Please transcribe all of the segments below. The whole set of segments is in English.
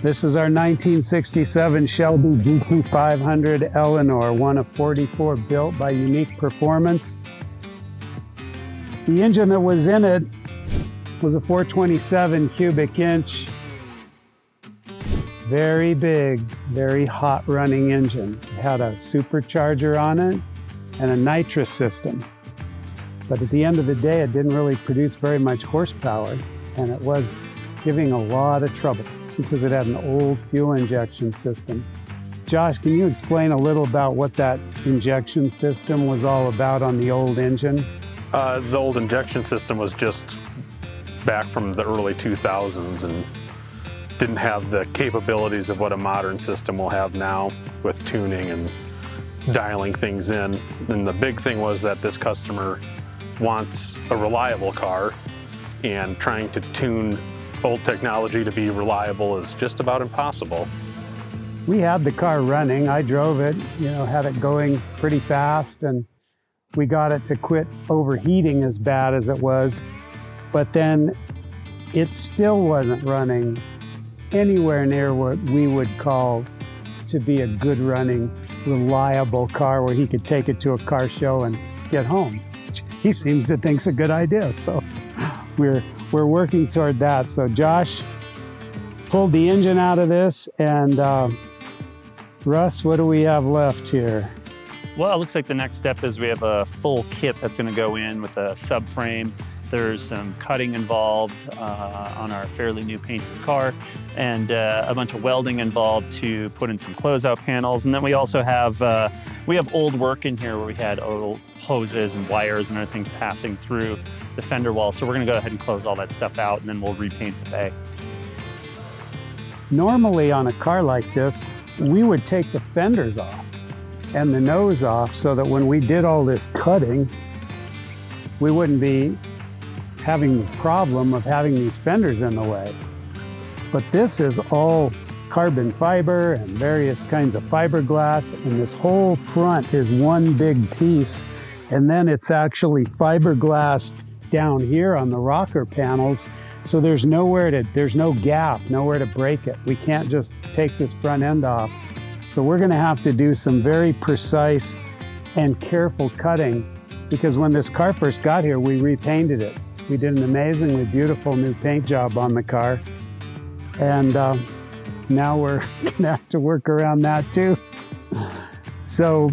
This is our 1967 Shelby GT500 Eleanor, one of 44 built by Unique Performance. The engine that was in it was a 427 cubic inch, very big, very hot running engine. It had a supercharger on it and a nitrous system. But at the end of the day, it didn't really produce very much horsepower, and it was giving a lot of trouble because it had an old fuel injection system. Josh, can you explain a little about what that injection system was all about on the old engine? The old injection system was just back from the early 2000s and didn't have the capabilities of what a modern system will have now with tuning and dialing things in. And the big thing was that this customer wants a reliable car, and trying to tune old technology to be reliable is just about impossible. We had the car running. I drove it, had it going pretty fast, and we got it to quit overheating as bad as it was. But then it still wasn't running anywhere near what we would call to be a good running, reliable car where he could take it to a car show and get home. He seems to think it's a good idea. So we're working toward that. So Josh pulled the engine out of this, and Russ, what do we have left here? Well, it looks like the next step is we have a full kit that's going to go in with a subframe. There's some cutting involved on our fairly new painted car, and a bunch of welding involved to put in some closeout panels. And then we also have old work in here where we had old hoses and wires and everything passing through the fender wall. So we're going to go ahead and close all that stuff out, and then we'll repaint the bay. Normally on a car like this, we would take the fenders off and the nose off so that when we did all this cutting, we wouldn't be having the problem of having these fenders in the way. But this is all carbon fiber and various kinds of fiberglass, and this whole front is one big piece, and then it's actually fiberglassed down here on the rocker panels, so there's no gap, nowhere to break it. We can't just take this front end off. So we're gonna have to do some very precise and careful cutting, because when this car first got here, we repainted it. We did an amazingly beautiful new paint job on the car. And now we're gonna have to work around that too. So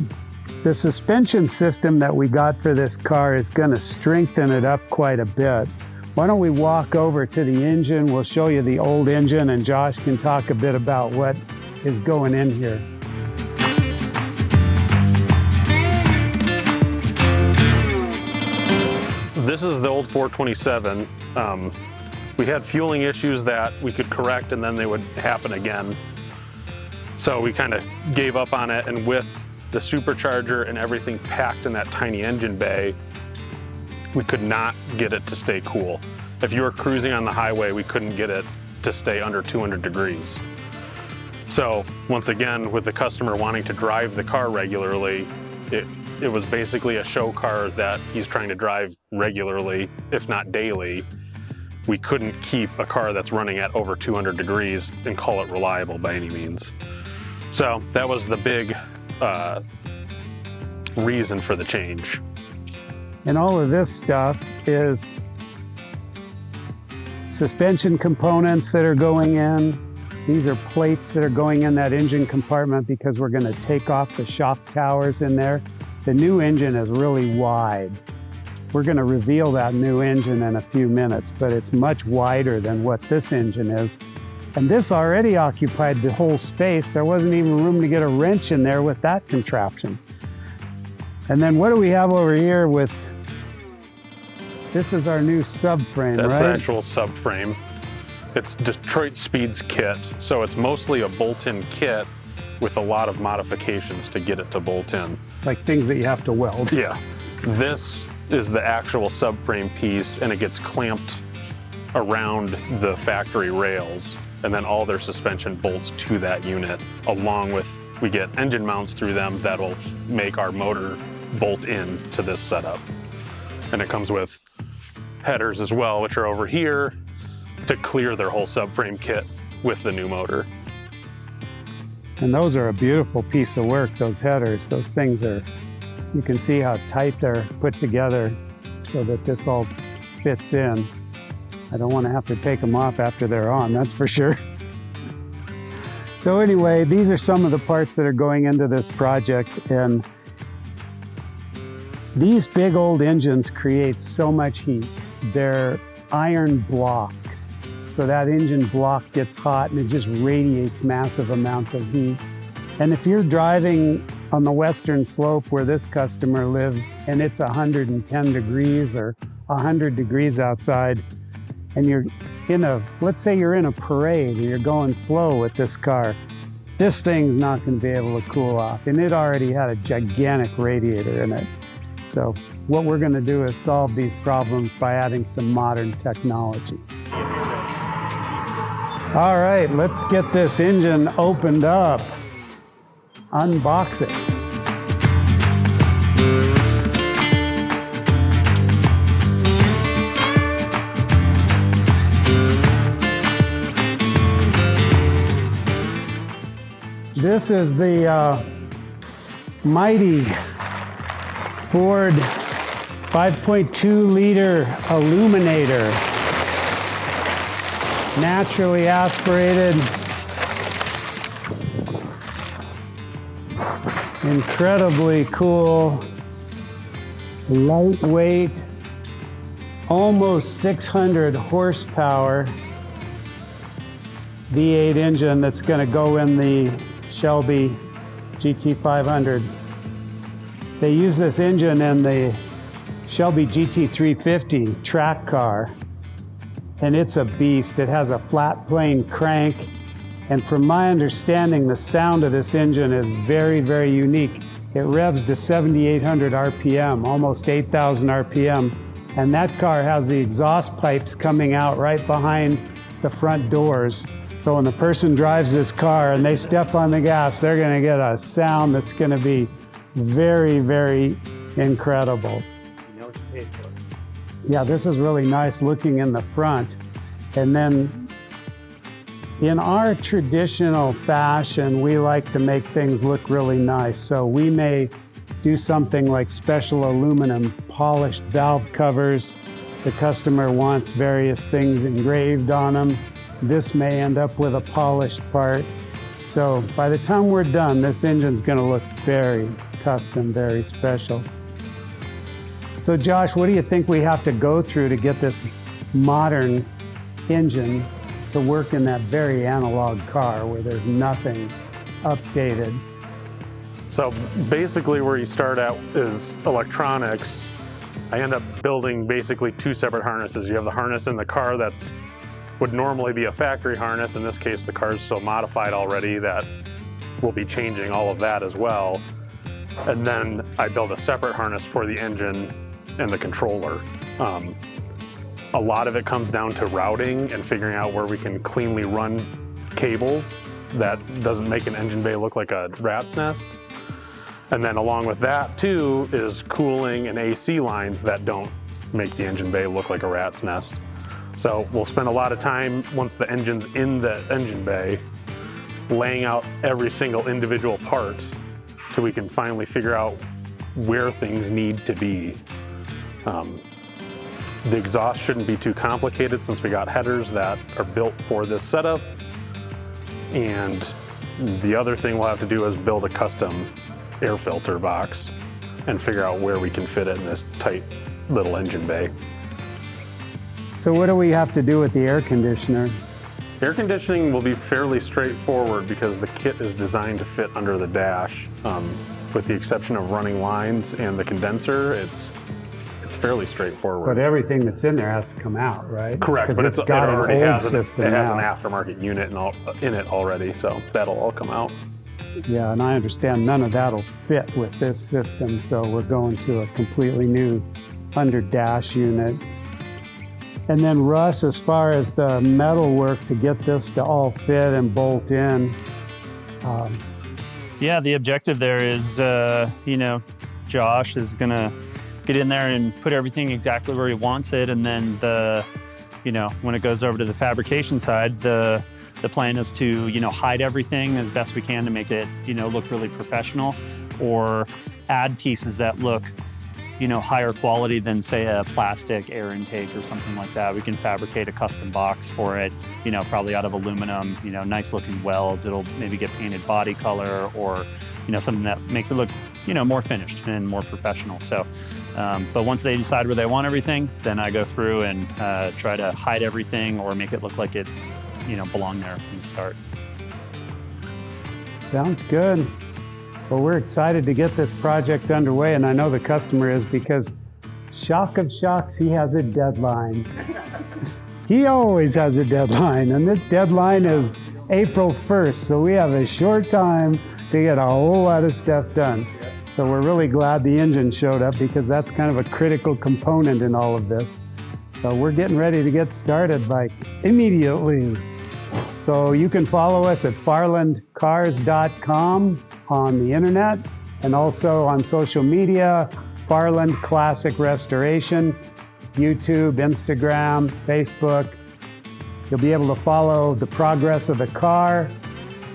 the suspension system that we got for this car is gonna strengthen it up quite a bit. Why don't we walk over to the engine? We'll show you the old engine, and Josh can talk a bit about what is going in here. This is the old 427. We had fueling issues that we could correct, and then they would happen again. So we kind of gave up on it, and with the supercharger and everything packed in that tiny engine bay, we could not get it to stay cool. If you were cruising on the highway, we couldn't get it to stay under 200 degrees. So once again, with the customer wanting to drive the car regularly, it was basically a show car that he's trying to drive regularly, if not daily. We couldn't keep a car that's running at over 200 degrees and call it reliable by any means. So that was the big reason for the change. And all of this stuff is suspension components that are going in. These are plates that are going in that engine compartment because we're going to take off the shock towers in there. The new engine is really wide. We're going to reveal that new engine in a few minutes, but it's much wider than what this engine is. And this already occupied the whole space. There wasn't even room to get a wrench in there with that contraption. And then what do we have over here with, this is our new subframe, right? That's the actual subframe. It's Detroit Speed's kit, so it's mostly a bolt-in kit with a lot of modifications to get it to bolt in. Like things that you have to weld. Yeah. This is the actual subframe piece, and it gets clamped around the factory rails, and then all their suspension bolts to that unit, along with, we get engine mounts through them that'll make our motor bolt in to this setup. And it comes with headers as well, which are over here to clear their whole subframe kit with the new motor. And those are a beautiful piece of work, those headers. Those things are, you can see how tight they're put together so that this all fits in. I don't want to have to take them off after they're on, that's for sure. So anyway, these are some of the parts that are going into this project, and these big old engines create so much heat. They're iron block. So that engine block gets hot and it just radiates massive amounts of heat. And if you're driving on the western slope where this customer lives and it's 110 degrees or 100 degrees outside, and you're in a, let's say you're in a parade and you're going slow with this car, this thing's not going to be able to cool off. And it already had a gigantic radiator in it. So what we're going to do is solve these problems by adding some modern technology. All right, let's get this engine opened up. Unbox it. This is the mighty Ford 5.2 liter Aluminator. Naturally aspirated. Incredibly cool. Lightweight. Almost 600 horsepower V8 engine that's going to go in the Shelby GT500. They use this engine in the Shelby GT350 track car, and it's a beast. It has a flat plane crank, and from my understanding, the sound of this engine is very, very unique. It revs to 7,800 RPM, almost 8,000 RPM, and that car has the exhaust pipes coming out right behind the front doors. So when the person drives this car and they step on the gas, they're going to get a sound that's going to be very, very incredible. You know what you paid for. Yeah, this is really nice looking in the front. And then in our traditional fashion, we like to make things look really nice. So we may do something like special aluminum polished valve covers. The customer wants various things engraved on them. This may end up with a polished part. So by the time we're done, this engine's gonna look very custom, very special. So Josh, what do you think we have to go through to get this modern engine to work in that very analog car where there's nothing updated? So basically where you start at is electronics. I end up building basically two separate harnesses. You have the harness in the car that's would normally be a factory harness. In this case, the car is so modified already that we'll be changing all of that as well. And then I build a separate harness for the engine and the controller. A lot of it comes down to routing and figuring out where we can cleanly run cables that doesn't make an engine bay look like a rat's nest. And then along with that too is cooling and AC lines that don't make the engine bay look like a rat's nest. So we'll spend a lot of time once the engine's in the engine bay laying out every single individual part so we can finally figure out where things need to be. The exhaust shouldn't be too complicated since we got headers that are built for this setup. And the other thing we'll have to do is build a custom air filter box and figure out where we can fit it in this tight little engine bay. So what do we have to do with the air conditioner? Air conditioning will be fairly straightforward because the kit is designed to fit under the dash. With the exception of running lines and the condenser, it's fairly straightforward. But everything that's in there has to come out, right? Correct, but it's it got already an old has system an now. aftermarket unit in it already, so that'll all come out. Yeah, and I understand none of that'll fit with this system, so we're going to a completely new under dash unit. And then Russ, as far as the metal work to get this to all fit and bolt in. Yeah, the objective there is, Josh is gonna get in there and put everything exactly where he wants it, and then when it goes over to the fabrication side, the The plan is to, hide everything as best we can to make it, look really professional, or add pieces that look, higher quality than, say, a plastic air intake or something like that. We can fabricate a custom box for it, probably out of aluminum, nice looking welds. It'll maybe get painted body color, or, something that makes it look, more finished and more professional. So, but once they decide where they want everything, then I go through and try to hide everything or make it look like it, belonged there from the start. Sounds good. Well, we're excited to get this project underway, and I know the customer is, because shock of shocks, he has a deadline. He always has a deadline, and this deadline is April 1st, so we have a short time to get a whole lot of stuff done. So we're really glad the engine showed up, because that's kind of a critical component in all of this. So we're getting ready to get started like immediately. So you can follow us at farlandcars.com on the internet, and also on social media, Farland Classic Restoration, YouTube, Instagram, Facebook. You'll be able to follow the progress of the car.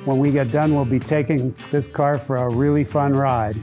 When we get done, we'll be taking this car for a really fun ride.